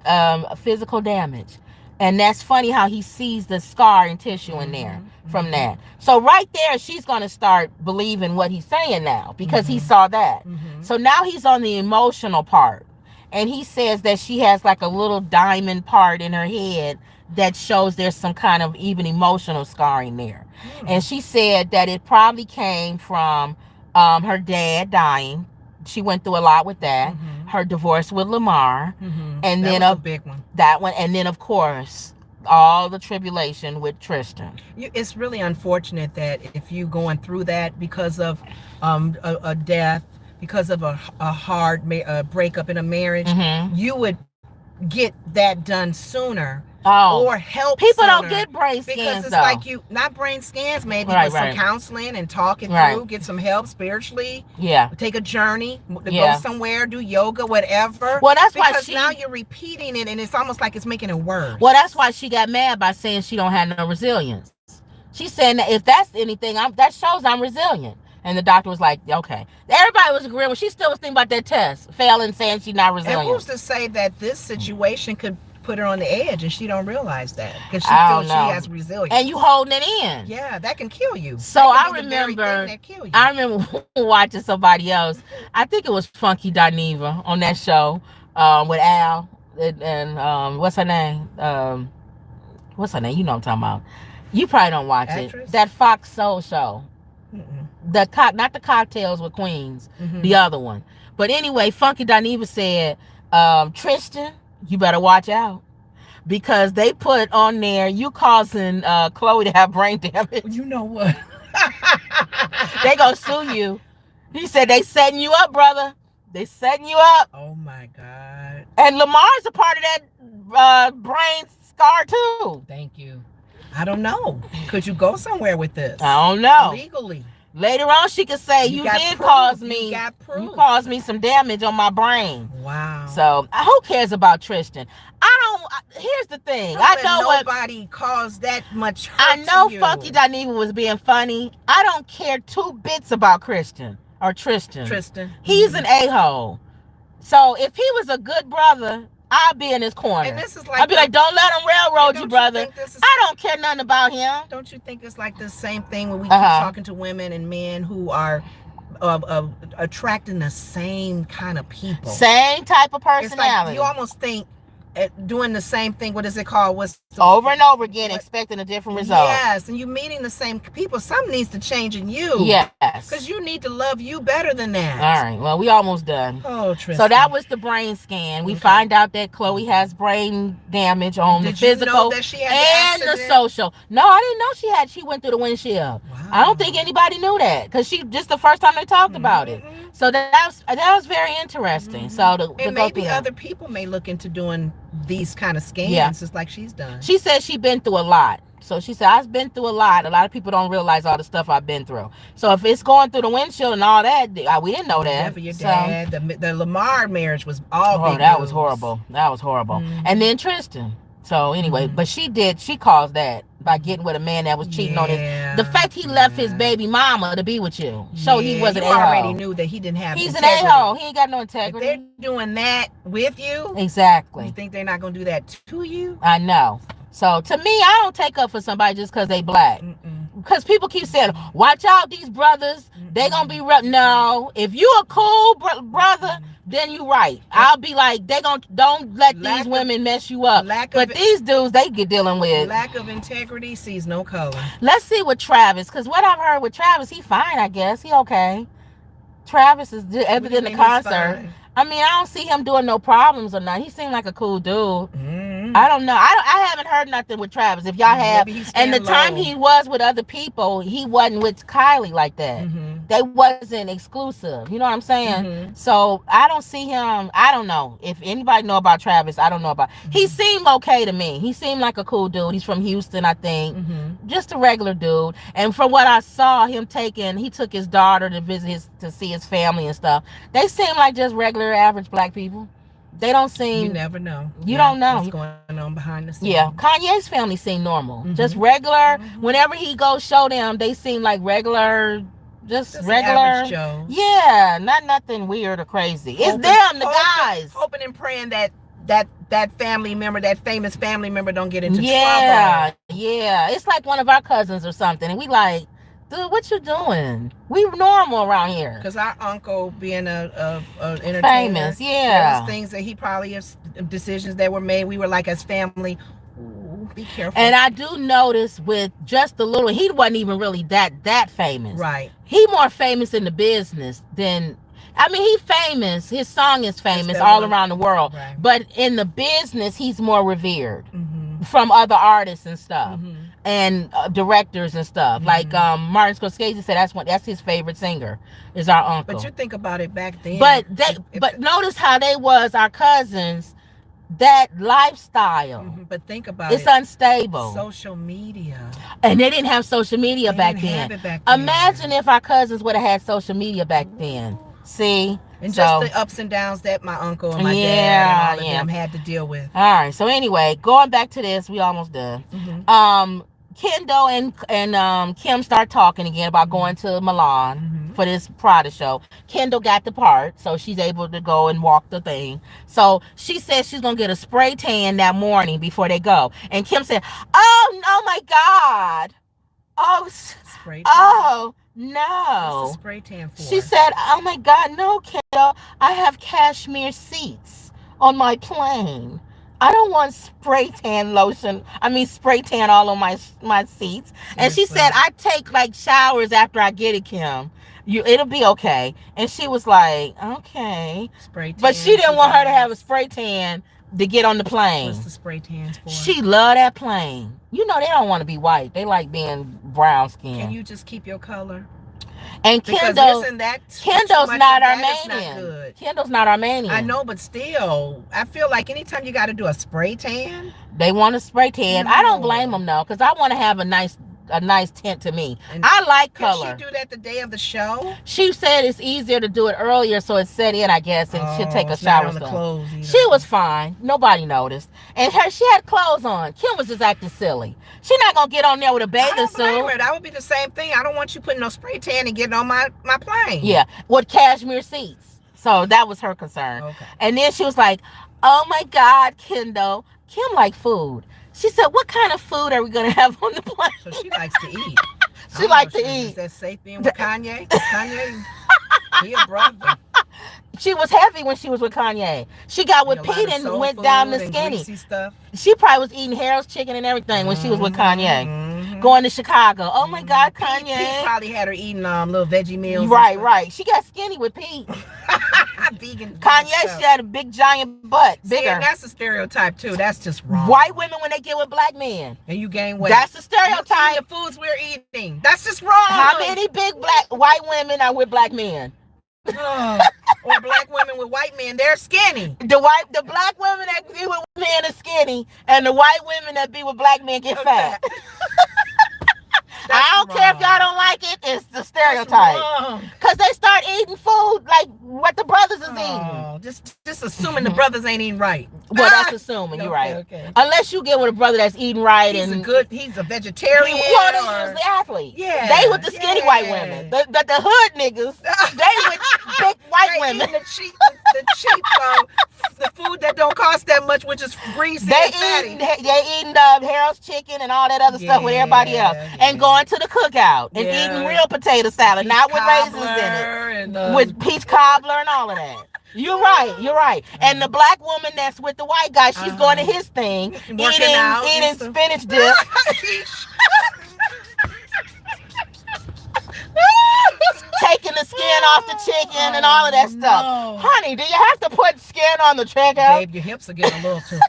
physical damage. And that's funny how he sees the scar and tissue in there from that. So right there, she's going to start believing what he's saying now because he saw that. So now he's on the emotional part. And he says that she has like a little diamond part in her head that shows there's some kind of even emotional scarring there. And she said that it probably came from her dad dying. She went through a lot with that. Her divorce with Lamar. And then
a big one.
That one. And then, of course, all the tribulation with Tristan.
It's really unfortunate that if you going through that because of a death, because of a hard breakup in a marriage, you would get that done sooner. Or help
people
sooner,
don't get brain scans
because it's
though.
like not brain scans maybe, but some counseling and talking through, get some help spiritually. Take a journey to go somewhere, do yoga, whatever.
Well, that's
because
why
now you're repeating it and it's almost like it's making it worse.
Well, that's why she got mad by saying she don't have no resilience. She's saying that if that's anything, that shows I'm resilient. And the doctor was like, okay. Everybody was agreeing, but she still was thinking about that test, failing, saying she's not resilient.
And who's to say that this situation could put her on the edge and she don't realize that because she feels she has resilience,
and you holding it in.
Yeah, that can kill you.
So I remember watching somebody else. I think it was Funky Dineva on that show with Al and what's her name? What's her name? You know what I'm talking about. You probably don't watch it. That Fox Soul show. Not the Cocktails with Queens, the other one. But anyway, Funky Dineva said, Tristan, you better watch out because they put on there you causing Khole to have brain damage.
You know what?
They gonna sue you. He said they setting you up, brother. They setting you up.
Oh my God.
And Lamar's a part of that brain scar too.
Thank you. I don't know. Could you go somewhere with this?
I don't know.
Legally.
Later on, she could say, you did cause me. You caused me some damage on my brain.
Wow.
So who cares about Tristan? Here's the thing. I know
nobody caused that much hurt.
I know Funky Dineva was being funny. I don't care 2 bits about Tristan. He's an a-hole. So if he was a good brother, I'd be in his corner.
And this is like
I'd be like, don't let him railroad you, brother. I don't care nothing about him.
Don't you think it's like the same thing when we keep talking to women and men who are of attracting the same kind of people.
Same type of
It's like
personality.
you almost think doing the same thing. What is it called? What's
over and over again, expecting a different result.
Yes, and you meeting the same people. Something needs to change in you.
Yes,
because you need to love you better than that.
All right. Well, we almost done.
Oh, Tristan.
So that was the brain scan. We find out that Khole has brain damage on the physical
you know that she had
and the social. No, I didn't know she had. She went through the windshield. Wow. I don't think anybody knew that because she just the first time they talked about it. So that was very interesting. So
and maybe other people may look into doing these kind of scans.
Yeah.
It's like she's done.
She said she been through a lot. So she said, I've been through a lot. A lot of people don't realize all the stuff I've been through. So if it's going through the windshield and all that, we didn't know that.
Yeah, for your dad. The Lamar marriage was all big
that
news.
was horrible. That was horrible. And then Tristan. So anyway, but she caused that by getting with a man that was cheating on his. The fact he left his baby mama to be with you. So he was an a-hole. You already
knew that he didn't have
He's
integrity.
An a-hole. He ain't got no integrity.
If they're doing that with you.
Exactly.
You think they're not going to do that to you?
I know. So to me, I don't take up for somebody just because they black. Because people keep saying, watch out, these brothers, they gonna be no. If you a cool brother, then you right. I'll be like, don't let these women mess you up. But these dudes, they get dealing with
lack of integrity sees no color.
Let's see with Travis, because what I've heard with Travis, he fine, I guess. He okay. Travis is evident in the concert. I mean, I don't see him doing no problems or nothing. He seemed like a cool dude. I don't know. I haven't heard nothing with Travis. If y'all have, and the time he was with other people, he wasn't with Kylie like that. They wasn't exclusive. You know what I'm saying? So I don't see him. I don't know. If anybody know about Travis, I don't know about. He seemed okay to me. He seemed like a cool dude. He's from Houston, I think. Just a regular dude. And from what I saw, he took his daughter to see his family and stuff. They seem like just regular, average black people. They don't seem.
You never know.
You don't know
what's going on behind the scenes.
Yeah, Kanye's family seem normal, just regular. Whenever he goes show them, they seem like regular, just regular.
Average Joe.
Yeah, not nothing weird or crazy. It's them, the guys.
Hoping and praying that family member, that famous family member, don't get into trouble.
Yeah. It's like one of our cousins or something, and we like, dude, what you doing? We normal around here.
Because our uncle, being a entertainer,
famous,
there was things that he probably has decisions that were made. We were like, as family, ooh, be careful.
And I do notice with just a little, he wasn't even really that famous.
Right.
He more famous in the business than. I mean, he famous. His song is famous all around the world. Right. But in the business, he's more revered from other artists and stuff. And directors and stuff. Like Martin Scorsese said that's his favorite singer is our uncle.
But you think about it back then.
But notice how they was our cousins. That lifestyle.
But think about it.
It's unstable.
Social media.
And they didn't have social media back then. Imagine if our cousins would have had social media back then. See?
And just the ups and downs that my uncle and my dad and all of them had to deal with.
All right. So anyway, going back to this, we almost done. Kendall and Kim start talking again about going to Milan for this Prada show. Kendall got the part, so she's able to go and walk the thing. So she said she's gonna get a spray tan that morning before they go. And Kim said, "Oh my God!
Spray tan.
Oh no!
What's the spray tan for?"
She said, "Oh my God, no, Kendall! I have cashmere seats on my plane. I don't want spray tan all on my seats." And she said, "I take like showers after I get it, Kim. It'll be okay." And she was like, "Okay."
Spray tan.
But she didn't want her to have a spray tan to get on the plane.
What's the spray tans for?
She loved that plane. You know they don't want to be white. They like being brown skin.
Can you just keep your color?
And Kendall's not Armenian. Kendall's not Armenian.
I know, but still, I feel like anytime you got to do a spray tan,
they want a spray tan. No. I don't blame them though, because I want to have a nice tint to me. And I like color.
Can she do that the day of the show?
She said it's easier to do it earlier so it's set in, I guess, and she'll take a shower. She was fine. Nobody noticed. And she had clothes on. Kim was just acting silly. She's not going to get on there with a bathing suit.
That would be the same thing. I don't want you putting no spray tan and getting on my plane.
Yeah, with cashmere seats. So that was her concern. Okay. And then she was like, "Oh my God, Kendall." Kim like food. She said, "What kind of food are we going to have on the plane?"
So she likes to eat.
She likes to eat.
Is that safe being with Kanye? Kanye? He a brother.
She was heavy when she was with Kanye. She got with Pete and went down to skinny.
Stuff.
She probably was eating Harold's chicken and everything when she was with Kanye. Going to Chicago. Oh my God, Kanye.
Pete probably had her eating little veggie meals.
Right. She got skinny with Pete.
Vegan.
Kanye, she had a big giant butt. Bigger.
See, and that's a stereotype too. That's just wrong.
White women when they get with black men.
And you gain weight.
That's the stereotype.
The foods we're eating. That's just wrong.
How many big white women are with black men?
Or black women with white men, they're skinny.
The black women that be with men are skinny, and the white women that be with black men get fat. I don't care if y'all don't like it. It's the stereotype. Because they start eating food like what the brothers is eating.
Just assuming the brothers ain't eating right.
Well, that's assuming. You're right. Okay. Unless you get with a brother that's eating right. He's
a vegetarian.
Well, they usually athletes. Yeah. They with the skinny white women. But the hood niggas, they with big white women.
The cheap the food that don't cost that much, which is greasy and fatty.
They eating Harold's chicken and all that other stuff with everybody else. And going to the cookout and eating real potato salad, not with raisins in it. With peach cobbler and all of that. You're right. And the black woman that's with the white guy, she's going to his thing, eating spinach dip. Taking the skin off the chicken and all of that stuff. Honey, do you have to put skin on the chicken?
Babe, your hips are getting a little too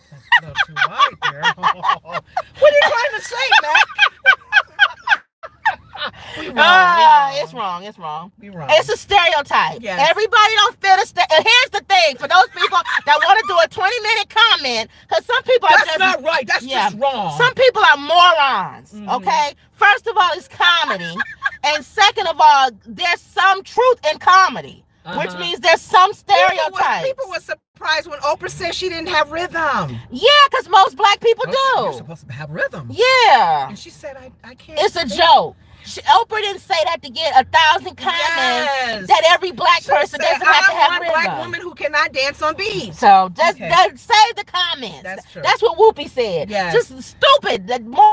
wide there. What are you trying to say, Mac?
It's wrong. It's a stereotype. Yes. Everybody don't fit a here's the thing for those people that want to do a 20-minute comment, because some people
that's not right. That's just wrong.
Some people are morons. Okay. First of all, it's comedy, and second of all, there's some truth in comedy, which means there's some stereotypes.
People were surprised when Oprah said she didn't have rhythm.
Yeah, because most black people do.
You're supposed to have rhythm.
Yeah.
And she said, I can't.
It's a joke. Oprah didn't say that to get 1,000 comments that every black person doesn't have to have rhythm.
Black woman who cannot dance on beat.
So just save the comments.
That's true.
That's what Whoopi said. Yes. Just stupid, morons.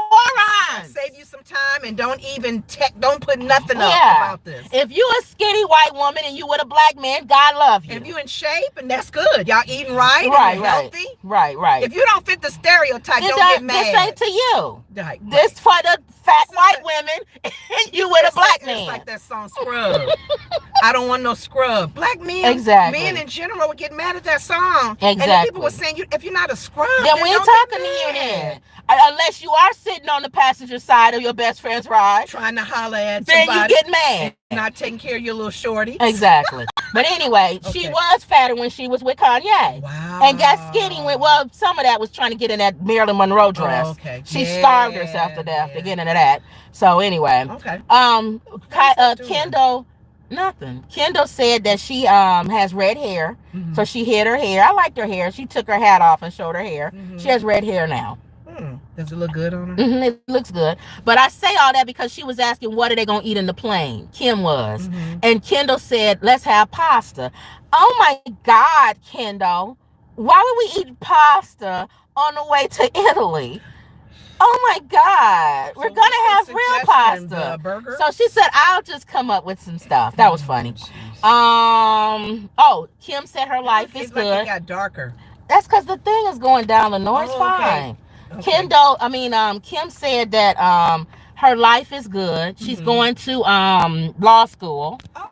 Save you some time and don't even don't put nothing up about this.
If you a skinny white woman and you with a black man, God love you.
If you in shape, and that's good. Y'all eating right, healthy.
Right.
If you don't fit the stereotype, don't get mad.
This ain't to you.
Right.
This for the fat white women. You with a black man.
It's like that song Scrub. I don't want no scrub. Black men, men in general would get mad at that song.
Exactly.
And people were saying, if you're not a scrub,
then we ain't talking to you then. Unless you are sitting on the passenger side of your best friend's ride,
trying to holler at somebody.
Then you get mad.
Not taking care of your little shorty.
Exactly. But anyway, she was fatter when she was with Kanye.
Wow.
And got skinny some of that was trying to get in that Marilyn Monroe dress.
Okay.
She starved herself to death to get into that. So anyway.
Okay.
Kendall, nothing. Kendall said that she has red hair. So she hid her hair. I liked her hair. She took her hat off and showed her hair. She has red hair now.
Does it look good on her?
It looks good. But I say all that because she was asking, what are they going to eat in the plane? Kim was. And Kendall said, let's have pasta. Oh, my God, Kendall. Why would we eat pasta on the way to Italy? Oh, my God. We're going to have real pasta.
Burger?
So she said, I'll just come up with some stuff. That was funny. Kim said her life is good.
Like it got darker.
That's because the thing is going down. The noise fine. Okay. Kim said that her life is good. She's going to law school.
Oh.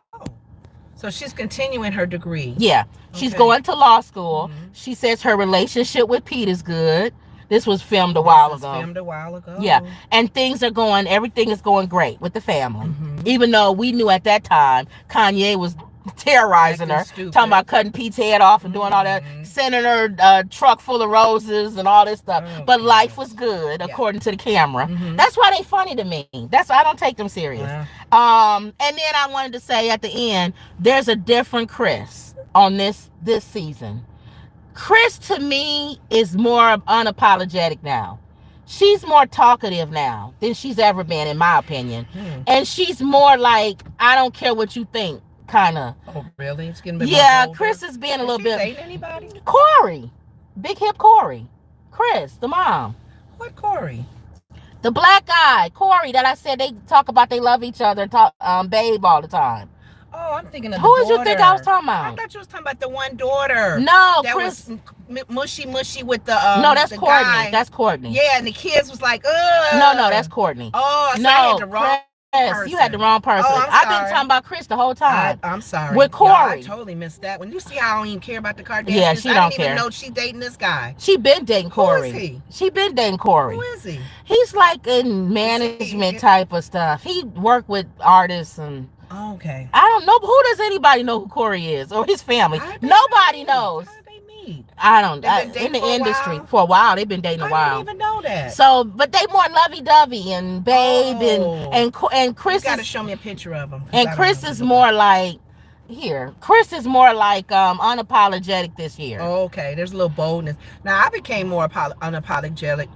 So she's continuing her degree.
Yeah. She's going to law school. She says her relationship with Pete is good. This was filmed a while ago. Yeah. And everything is going great with the family. Even though we knew at that time Kanye was terrorizing her, talking about cutting Pete's head off and doing all that, sending her a truck full of roses and all this stuff. But life was good according to the camera. That's why they funny to me. That's why I don't take them serious. And then I wanted to say at the end, there's a different Chris on this season. Chris to me is more unapologetic now. She's more talkative now than she's ever been, in my opinion. And she's more like, I don't care what you think. Kind of.
Oh, really? It's getting a bit more
Chris is being a little bit.
Date anybody?
Corey, big hip Corey, Chris, the mom.
What Corey?
The black guy, Corey. That I said they talk about. They love each other. Talk, babe, all the time.
Oh, I'm thinking of the
Who did you think I was
daughter.
talking
I
about?
thought you was talking about the one daughter
No,
that
Chris.
was mushy with the
No, that's
the
Courtney.
guy.
That's Courtney.
Yeah, and the kids was like,
No, that's
ugh.
Courtney.
Oh, so I had
No,
the wrong
Chris, you had the
person.
wrong person.
Oh, I'm
I've been
sorry.
talking about Chris the whole time.
I'm sorry.
With
Y'all, I
Corey.
totally missed that one. You see how I don't even care about the Kardashians?
Yeah, she
I
don't
didn't even
care.
know she dating this guy.
She been dating Corey.
Who is he?
She been dating Corey.
Who is he?
He's like in management type of stuff. He worked with artists and
Okay.
I don't know. Who does anybody know who Corey is or his family? Nobody knows.
How did they meet?
I don't.
They've been
In the
dating for a
industry
while?
for a while. They've been dating a
I
while.
didn't even know that.
So, but they more lovey-dovey and babe and Chris
You got to
is,
show me a picture of him.
and Chris is more like here. Chris is more like unapologetic this year.
Oh, okay. There's a little boldness. Now I became more unapologetic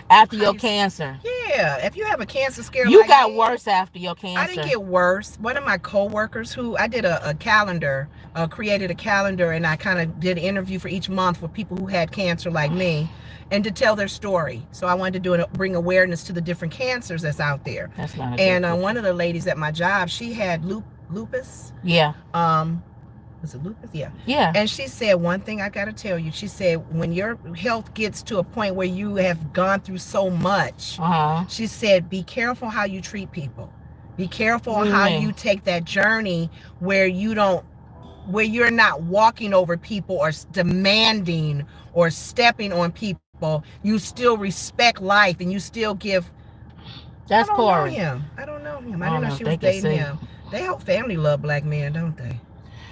After your cancer.
Yeah. If you have a cancer scare,
You
like
got
me,
worse after your cancer.
I didn't get worse. One of my coworkers who I did a calendar, created a calendar, and I kind of did an interview for each month for people who had cancer like me, and to tell their story. So I wanted to bring awareness to the different cancers that's out there.
That's not.
And one of the ladies at my job, she had lupus.
Yeah.
Was it lupus? Yeah.
Yeah.
And she said, one thing I got to tell you, she said, when your health gets to a point where you have gone through so much, she said, be careful how you treat people. Be careful how you take that journey where you're not walking over people or demanding or stepping on people. You still respect life and you still give.
That's Corey.
I don't know him. I didn't know she was dating him. They whole family love black men, don't they?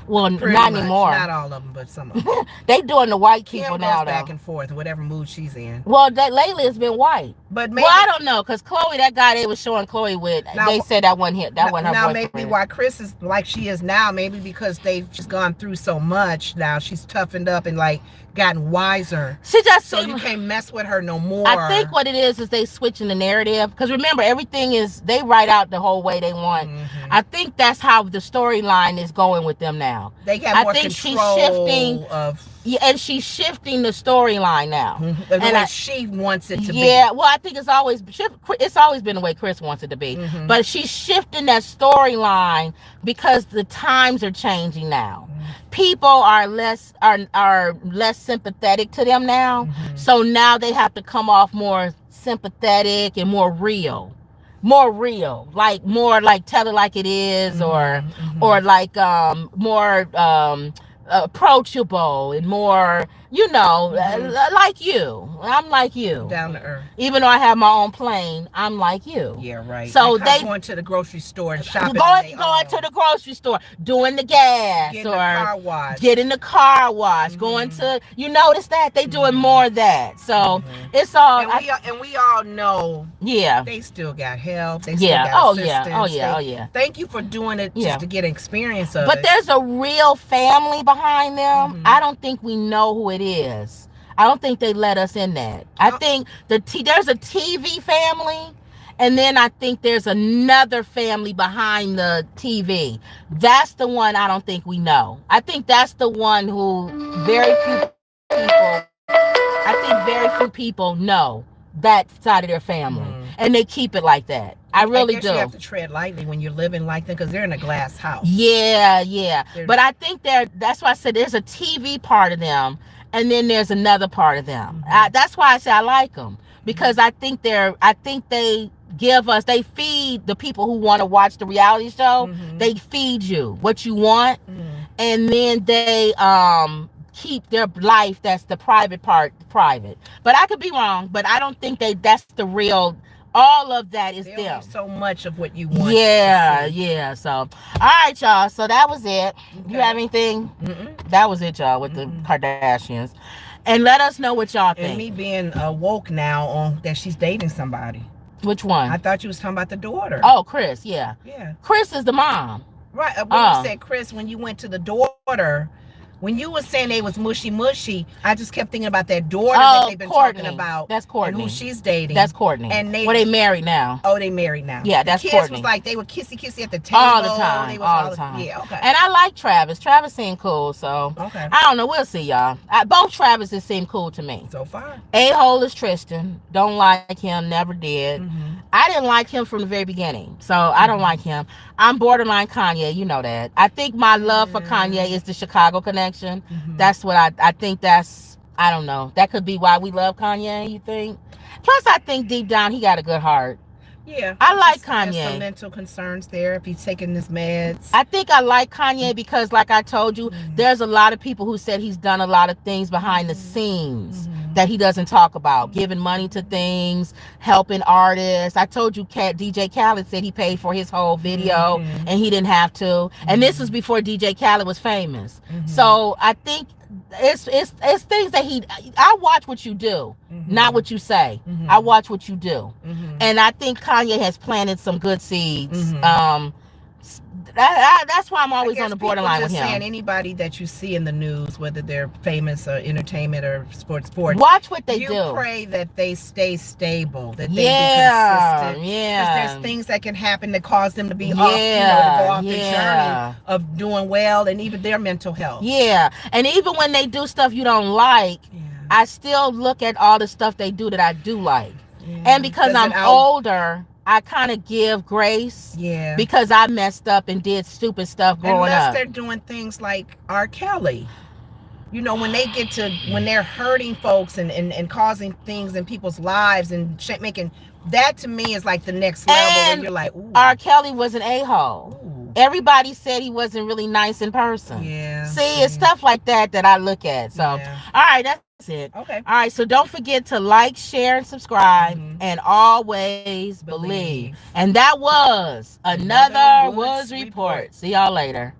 Well,
Pretty
not
much.
anymore.
Not all of them, but some of them.
They doing the white people
Kim
now,
goes back
though.
and forth, whatever mood she's in.
Well, lately it's been white.
But maybe,
well, I don't know, because Khole, that guy they was showing Khole with,
now,
they said that wasn't him. That wasn't her
now
boyfriend.
maybe why Chris is like she is now, maybe because she's gone through so much now, she's toughened up and like gotten wiser.
She just
so you can't mess with her no more.
I think what it is they switching the narrative, because remember, everything is they write out the whole way they want. I think that's how the storyline is going with them now.
They got more control
she's shifting
of.
Yeah, and she's shifting the storyline now.
The way she wants it to be.
Yeah, well, I think it's always been the way Chris wants it to be. But she's shifting that storyline because the times are changing now. People are less sympathetic to them now. So now they have to come off more sympathetic and more real. Like more like tell it like it is, or like more approachable and more, like you. I'm like you.
Down to earth.
Even though I have my own plane, I'm like you.
Yeah, right.
So
like
they
going to the grocery store and shopping.
Going to the grocery store, doing the gas,
getting the car wash.
Getting the car wash, going to. You notice that they doing more of that. So it's all.
And we all know.
Yeah.
They still got help. They still got assistance.
Oh yeah.
Thank you for doing it just to get experience of it.
But there's a real family behind them. I don't think we know who it is. I don't think they let us in that. I think there's a TV family, and then I think there's another family behind the TV. That's the one I don't think we know. I think that's the one who very few people know that side of their family, and they keep it like that. I really do.
You have to tread lightly when you're living like them because they're in a glass house.
Yeah. But I think that's why I said there's a TV part of them, and then there's another part of them. That's why I say I like them, because I think they feed the people who want to watch the reality show. They feed you what you want, and then they keep their life, that's the private part, private. But I could be wrong, but I don't think that's the real. All of that is them.
So much of what you want.
Yeah. So, all right, y'all. So that was it. Okay. You have anything? That was it, y'all, with the Kardashians. And let us know what y'all think.
And me being woke now on that she's dating somebody.
Which one?
I thought you was talking about the daughter.
Oh, Chris. Yeah. Chris is the mom.
Right. When you said Chris, when you went to the daughter. When you were saying they was mushy, I just kept thinking about that daughter that they've been talking about.
That's Courtney.
And who she's dating.
That's Courtney.
And
they married now.
Oh, they married now.
Yeah, that's
the kids
Courtney.
Was like they were kissy at the table.
All the time. All the time.
Yeah, okay.
And I like Travis. Travis seemed cool, so.
Okay.
I don't know. We'll see, y'all. Both Travises seem cool to me.
So far.
A-hole is Tristan. Don't like him. Never did. I didn't like him from the very beginning, so I don't like him. I'm borderline Kanye, you know that. I think my love for Kanye is the Chicago connection. That's what I think. That's, I don't know. That could be why we love Kanye. You think? Plus, I think deep down he got a good heart.
Yeah,
I
he
like
just has some
Kanye.
mental concerns there if he's taking his meds.
I think I like Kanye because, like I told you, there's a lot of people who said he's done a lot of things behind the scenes that he doesn't talk about, giving money to things, helping artists. I told you, DJ Khaled said he paid for his whole video and he didn't have to. And this was before DJ Khaled was famous. So I think it's things that I watch what you do, not what you say. I watch what you do. And I think Kanye has planted some good seeds. That's why I'm always on the borderline with him.
Saying anybody that you see in the news, whether they're famous or entertainment or sports,
watch what they do.
You pray that they stay stable, that they be consistent. Because there's things that can happen that cause them to be off, to go off the journey of doing well, and even their mental health.
Yeah, and even when they do stuff you don't like, I still look at all the stuff they do that I do like. And because I'm older, I kind of give grace. Because I messed up and did stupid stuff growing
up.
Unless
they're doing things like R. Kelly. You know, when they get to, when they're hurting folks and causing things in people's lives and making, that to me is like the next level. And where you're like, ooh.
R. Kelly was an a-hole. Everybody said he wasn't really nice in person. See, it's stuff like that that I look at. So, all right, that's it.
Okay.
All right, so don't forget to like, share, and subscribe, and always believe. And that was another Woods Report. See y'all later.